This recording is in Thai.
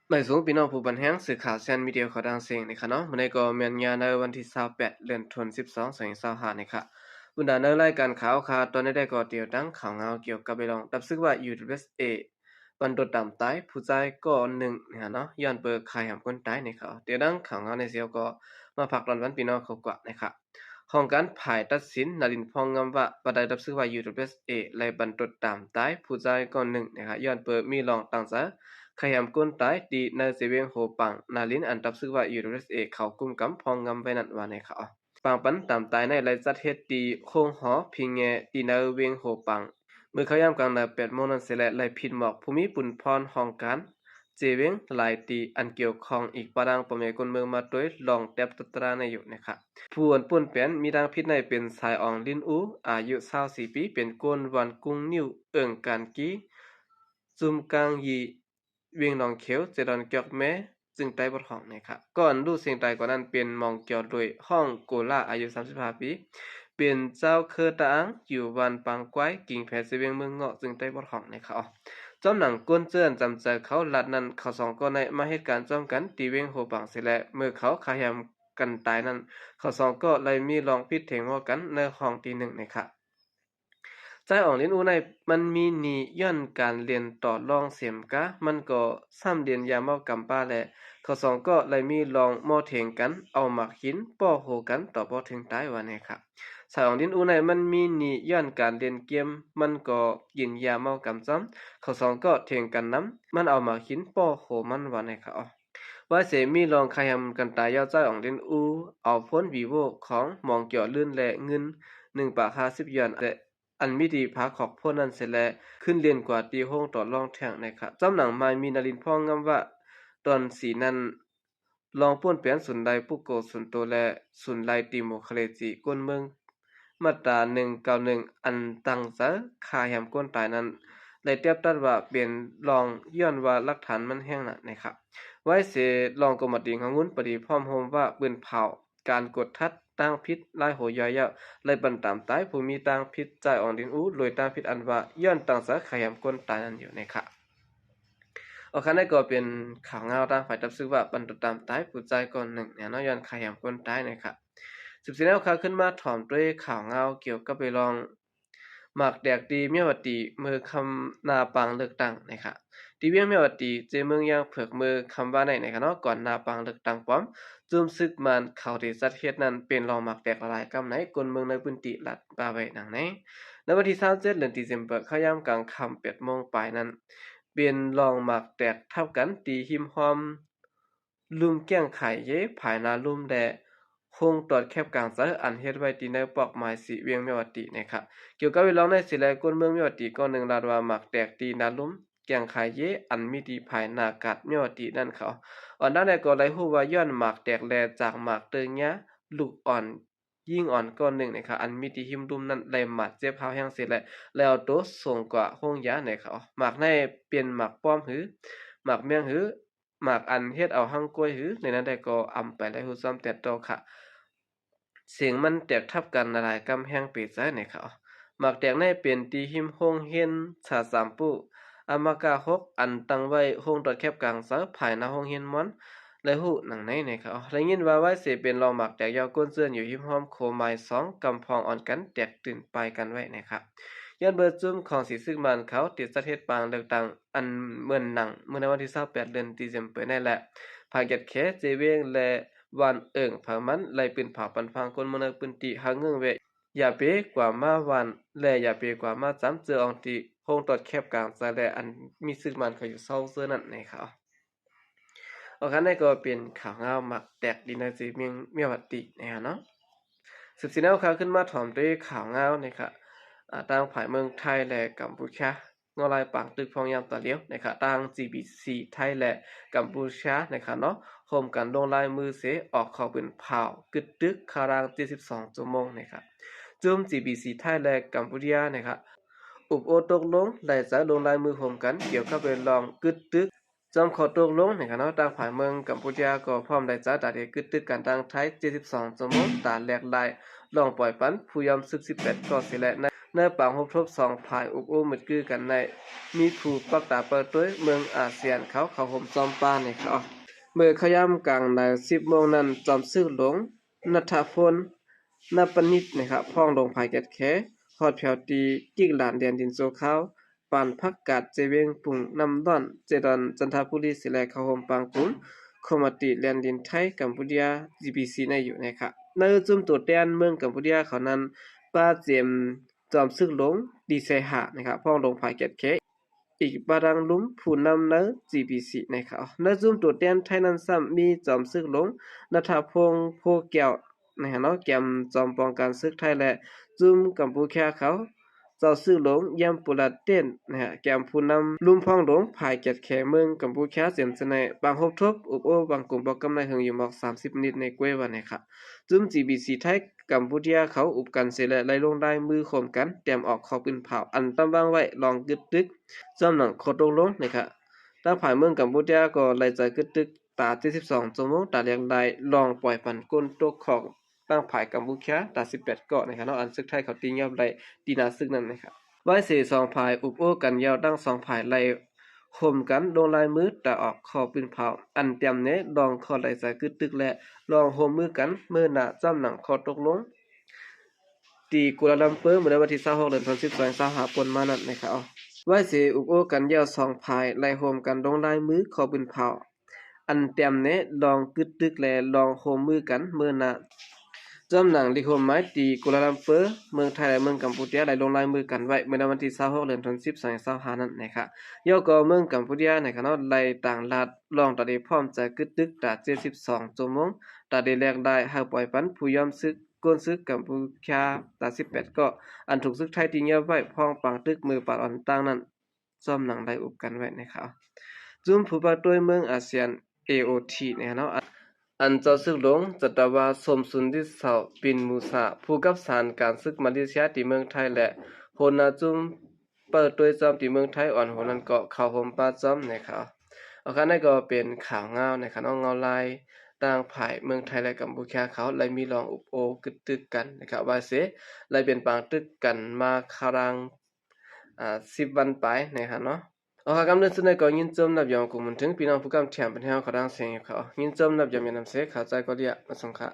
หมายสูงพี่น้องผู้บันแห้งสื่อข่าวเซนมีเดียขอดังเสียงนะคะเนาะมื้อนี้ก็แม่นยาในวันที่28เดือนธันวาคม2025นะคะบุญดาในรายการข่าวตอนนี้ได้ก็เตียวดังข่าวเงาเกี่ยวกับไปลองตับซึกว่า USA บันโดดตามตายผู้ชายก็หนึ่งนะคะเนาะย้อนเปิดขายหำคนตายนะคะเตียวดังข่าวเงาในเสียวก็มาพักรอนวันพี่น้องเขากว่านะคะห้องการผ่ายตัดสินนรินทร์พองงามว่าบันไดตับซึกว่า USA ไล่บันโดดตามตายผู้ชายก็หนึ่งนะคะย้อนเปิดมีรองต่างซะขยำก้นตายตีในเซเวียงโหปังนาลินอันตับซึกว่า USA เขากุมกำพองงามไว้นั่นว่าในเขาปางปันตามตายในไรจัดเฮ็ดตีโคงหอพิงแงตีในเวียงโหปังเมื่อเขายามกลางนา8 โมงนั้นเสร็จและไล่ผิดหมอกภูมิปุ่นพรห้องการเจเวียงหลายตีอันเกี่ยวข้องอีกปะดังประเมคนเมืองมาด้วยลองแตบตตราในอยู่นะครับผู้อันป่นเปลี่ยนมีดังพิษในเป็นสายอ่องลินอูอายุ24ปีเป็นกวนวันกุ้งนิ้วเอิ่งการกี้จุมกลางยีเวียงหนองเขียวเจดอนเกียกแม้จึงใต้บทห้องนะครับก่อนรู้เสียงใดกว่านั้นเป็นมองเกี่ยวโดยห้องโกล่าอายุ35ปีเป็นเจ้าเคอตางอยู่วันปางไกวกิ่งแพเสเวียงเมืองเงาะจึงใต้บทห้องนะครับจอมหนังก้นเจือนจำใจเขาลัดนั้นเขาสองก็ในมาเหตุการณ์จอมกันตีเวงโหปังเสร็จแล้วเมื่อเขาขยำกันตายนั้นเขาสองก็เลยมีลองพิษเถงว่ากันในห้องที่หนึ่งนะครับใจอ่องเรียนอูในมันมีนีย้อนการเรียนต่อรองเสียมกะมันก็ซ้ำเรียนยามอกำป้าและเขาสองก็เลยมีลองมอเถงกันเอาหมักหินป้อโหกันต่อพอถึงตายวันนี้ครับสายอ่องเรียนอูในมันมีนีย้อนการเรียนเกมมันก็ยินยามอกำซ้ำเขาสองก็เถียงกันน้ำมันเอาหมักหินป้อโหมันวันนี้ครับว่าเสมีลองขยำกันตายยาวใจอ่องเรียนอูเอาพ้นวีโวของมองเกี่ยวลื่นและเงิน1 บาท 50 หยวนและอันมิดีพาขอกพวกนั้นเสร็จแล้วขึ้นเรียนกว่าตีห้องต่อรองแทงนะครับจำหนังไม้มีนารินพ่องงำว่าตอนสีนั้นลองป้วนเปลี่ยนสุนไดปุกโกสุนโตและสุนไลติโมคเลจีก้นเมืองมาตรา191อันตั้งซะคาแหมก้นตายนั้นได้เทียบตัดว่าเปลี่ยนลองย้อนว่าหลักฐานมันแห้งน่ะนะครับไว้เสลองกมาติงของงุ้นปฏิพร้อมโฮมว่าปืนเผาการกดทัดตั้งพิษลายโหยอยาวไล่บันตามตายผู้มีตั้งพิษใจอ่อนดินอู้โดยตั้งพิษอันว่าย้อนตั้งสาขยำก้นตายนั้นอยู่นะครับโอเคนั่นก็เป็นข่าวเงาตั้งฝ่ายตับซึกว่าบรรทุตามตายผู้ใจก่อนหนึ่งเนี่ยน้อยย้อนขยำก้นตายนะครับ14แล้วข่าวขึ้นมาถ่อมด้วยข่าวเงาเกี่ยวกับไปลองหมากแดกดีเมียวตีมือคำนาปังเลือกตั้งนะครับที่เวียงเมียวตีเจเมืองยางเผือกมือคำว่าไหนนะครับเนาะก่อนนาปังเลือกตั้งป้อมจุมซึกมันเขาที่สัตว์เฮ็ดนั้นเป็นรองหมากแดกหลายกำไหนกนเมืองในพื้นที่รัฐบาไว้หนังไหนในวันที่27เดือนธันวาคมเขาย่ำกลางค่ำ8 โมงปลายนั้นเป็นรองหมากแตกทับกันตีหิมหอมลุมแก้งไข่เย้ภายนาลุมแดคงตรวจแคบกลางซะอันเฮ็ดไว้ที่ในปอกหมายสีเวียงเมียวตีนะครับเกี่ยวกับเวลาในสิแลกนเมืองเมียวตีก็หนึ่งลาดว่าหมากแตกตีนาลุมแก้งไข่เย้อันมีที่ภายนากัดเมียวตีนั่นเขาอันนั้นก็เลยฮู้ว่าย้อนหมากแตกแลจากหมากเติงยะลูกอ่อนยิ่งอ่อนก้อนหนึ่งนะครับอันมีที่หิมรุมนั้นไหลหมัดเจ็บเฮาแห้งเสิแลแล้วตัวส่งกว่าห้องยาในเขาหมากในเปลี่ยนหมากป้อมหือหมากเมียงหือหมากอันเฮ็ดเอาหั่งกล้วยหือในนั้นได้ก็อำไปแล้วฮู้ซ้ำแต่โตค่ะเสียงมันแตกทับกันหลายกำแพงปิดซะในเขาหมากแตกในเป็นตีหิมโฮงเฮียนชาสามปุอามากาฮกอันตั้งไว้โฮงตอดแคบกลางซะภายในห้องเฮียนมอนและฮู้หนังในเขาได้ยินว่าไว้สิเป็นรองหมากแตกยาวก้นเสื้อนอยู่หิมหอมโคไม้2กำพองอ่อนกันแตกตื่นไปกันไว้นะครับย้อนเบิดจุ่มของสีซึกมันเขาติดสะเทศปางเลือกตั้งอันเหมือนหนังเมื่อในวันที่28เดือนธันวาคมนั่นแหละภาคเก็ดแคเจเวงและวันเอิงผังมันไล่ปืนเผาปันพังคนเมืองปืนติหาเงื่งเวอย่าเปกว่ามาวันและอย่าเปกว่ามาจำเจออองติโฮงตอดแคบกลางซะและอันมีซึกมันเขาอยู่เศร้าเสื้อนั่นในเขาโอเคนั่นก็เป็นข่าวเงาหมักแตกดินในสีเมียวัดตินะครับเนาะ14แล้วข่าวขึ้นมาถ่อมด้วยข่าวเงานะครับทางฝ่ายเมืองไทยและกัมพูชางอลายปางตึกพองยามตะเลียวนะครับทาง GBC ไทยและกัมพูชานะครับเนาะร่วมกันลงลายมือเสออกเข้าเป็นเผากึดตึกคาราง72ชั่วโมงนะครับจุ่ม GBC ไทยและกัมพูชานะครับอุปโอตกลงได้จะลงลายมือร่วมกันเกี่ยวกับเรื่องลองกึดตึกจอมขอตกลงนะครับเนาะทางฝ่ายเมืองกัมพูชาก็พร้อมได้จะตัดกึดตึกกันทางไทย72ชั่วโมงตาแหลกลายลองปล่อยปันผู้ยอมศึก18ก็สิและ ในปางพบทบ2ฝ่ายอุบอู้มึดกือกันในมีผู้ปักตาเปิดด้วยเมืองอาเซียนเขาห่มจอมป้าในเขาเมื่อขย่ำกลางใน10โมงนั้นจอมซื้อหลงณัฐพลณปนิตนะครับพ้องลงภายแกดแคฮอดแผวตีกิกหลานเดียนดินโซขาวปานพักกาดเจเวงปุ่งนำด้อนเจดอนจันทบุรีสิแลเขาห่มปางกุลคอมติแลนดินไทยกัมพูชา GBC ในอยู่นะครับในจุ่มตัวแดนเมืองกัมพูชาเขานั้นป้าเจียมจอมซึกหลงดีไซหะนะครับพ้องลงภายแกดแคอีกบารังลุมผู้นำใน GBC นะครับในจุ่มตัวแดนไทยนั้นซ้ำมีจอมซึกหลงณัฐพงษ์โพแก้วนะฮะเนาะแกมจอมป้องกันศึกไทยและจุ่มกัมพูชาเขาเจ้าซื่อหลงยามปุระเต้นนะฮะแกมผู้นำลุมพ้องหลงภายแกดแคเมืองกัมพูชาเสียมสนัยบางฮบทบอุบโอบางกลุ่มบอกกำไรหึงอยู่หมอก30นิดในกล้วยวันนะครับจุ่ม GBC ไทยกัมพูชาเขาอุบกันเสร็จและไล่ลงได้มือข่มกันเตรียมออกขอปืนเผาอันตำวางไว้ลองกึดตึกจอมหนังโคตรลงนะครับตั้งภายเมืองกัมพูชาก็ไล่ใจกึดตึกตา72ชั่วโมงตาเลียงได้ลองปล่อยปันก้นตกของตั้งภายกัมพูชาตา18เกาะนะครับเนาะอันซึกไทยเขาตีเงียบได้ตีนาซึกนั้นนะครับไว้สี่สองภายอุบโอ้กันยาวดั้ง2ภายไล่ข่มกันลงลายมือตาออกขอปืนเผาอันเตรียมเน้ลองขอไล่ใจกึดตึกและลองโฮมมือกันเมื่อหน้าจ้ำหนังคอตกลงตีกัวลาลัมเปอร์เมื่อวันที่26เดือนธันวาคม25ปนมานั่นนะครับไว้สิอุบโอ้กันยาว2ภายไล่โฮมกันลงลายมือขอปืนเผาอันเตรียมเน้ลองกึดตึกและลองโฮมมือกันเมื่อหน้าจำหนังลิโคไม้ตีกัวลาลัมเปอร์เมืองไทยและเมืองกัมพูชาได้ลงลายมือกันไว้เมื่อวันที่26เดือนธันวาคม25นั่นนะครับย่อก็เมืองกัมพูชานะครับเนาะไล่ต่างลาดลองตาได้พร้อมจะกึดตึกตา72ชั่วโมงตาได้แลกได้หากปล่อยปันผู้ยอมซึกก้นซึกกัมพูชาตา18ก็อันถูกซึกไทยที่เงียบไว้พ้องปังตึกมือปาดอ่อนต่างนั้นจอมหนังได้อุบกันไว้นะครับจุ่มผู้ปาด้วยเมืองอาเซียน AOT นะครับเนาะอันเจ้าซึกหลงจัตวาสมสุนดิเสาปินมูซาผู้กับสารการซึกมาเลเซียที่เมืองไทยและโฮนาจุมเปิดด้วยจอมที่เมืองไทยอ่อนโหนั้นเกาะเขาห่มป้าจอมนะครับเอาคันนั้นก็เป็นข่าวเงานะครับเอาเงาลายต่างภายเมืองไทยและกัมพูชาเขาเลยมีลองอุปโอกึดตึกกันนะครับว่าเสเลยเป็นปางตึกกันมาคารัง10วันไปนะครับเนาะเอาคำเดินสุดในก่อนยินจมนับยองกูมันถึงพี่น้องผู้กำแถมเป็นแถวขอดังเสียงเขายินจมนับยองมีน้ำเสกขาใจก็เรียกมาส่งค่ะ